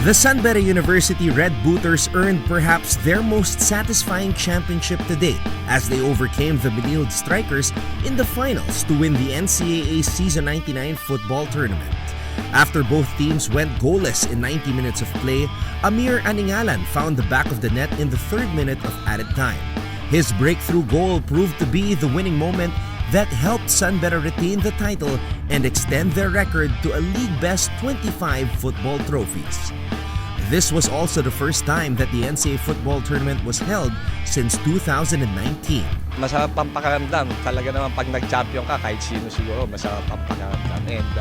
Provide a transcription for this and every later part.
The San Beda University Red Booters earned perhaps their most satisfying championship to date as they overcame the Benilde Strikers in the finals to win the NCAA Season 99 football tournament. After both teams went goalless in 90 minutes of play, Amir Aningalan found the back of the net in the third minute of added time. His breakthrough goal proved to be the winning moment that helped San Beda retain the title and extend their record to a league-best 25 football trophies. This was also the first time that the NCAA football tournament was held since 2019. Masarap pampakaramdam. Talaga naman pag nag-champion ka, kahit sino siguro, masarap pampakaramdam. And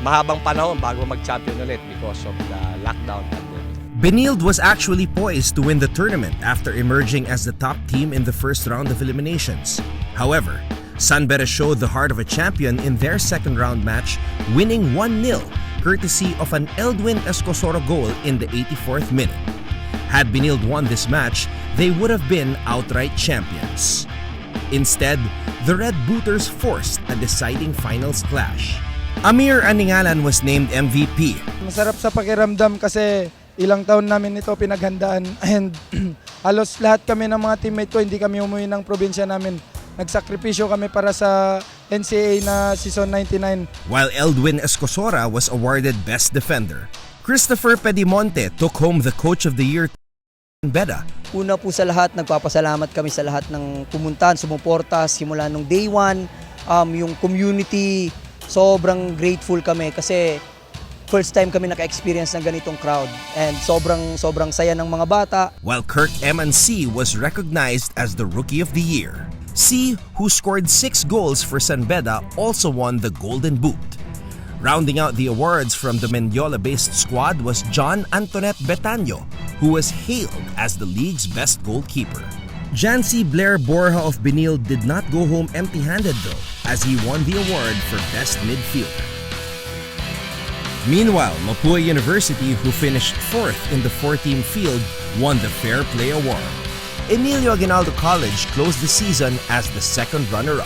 mahabang panahon bago mag-champion ulit because of the lockdown pandemic. Benilde was actually poised to win the tournament after emerging as the top team in the first round of eliminations. However, San Beda showed the heart of a champion in their second round match, winning 1-0 courtesy of an Eldwin Escosoro goal in the 84th minute. Had Benilde won this match, they would have been outright champions. Instead, the Red Booters forced a deciding finals clash. Amir Aningalan was named MVP. Masarap sa pakiramdam kasi ilang taon namin ito pinaghandaan and halos lahat kami ng mga teammate ko hindi kami umuwi ng probinsya namin. Nagsakripisyo kami para sa NCAA na Season 99. While Eldwin Escosora was awarded Best Defender, Christopher Pedimonte took home the Coach of the Year in Beda. Una po sa lahat, nagpapasalamat kami sa lahat ng pumuntahan, sumuporta simula nung day one. Yung community, sobrang grateful kami kasi first time kami naka-experience ng ganitong crowd and sobrang saya ng mga bata. While Kirk Eman-C was recognized as the Rookie of the Year. C, who scored 6 goals for San Beda, also won the Golden Boot. Rounding out the awards from the Mendiola-based squad was John Antoinette Betaño, who was hailed as the league's best goalkeeper. Jancy Blair Borja of Benilde did not go home empty-handed though, as he won the award for Best Midfielder. Meanwhile, Mapua University, who finished 4th in the 4-team field, won the Fair Play Award. Emilio Aguinaldo College closed the season as the second runner-up.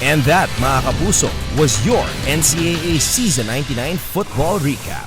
And that, mga kapuso, was your NCAA Season 99 football recap.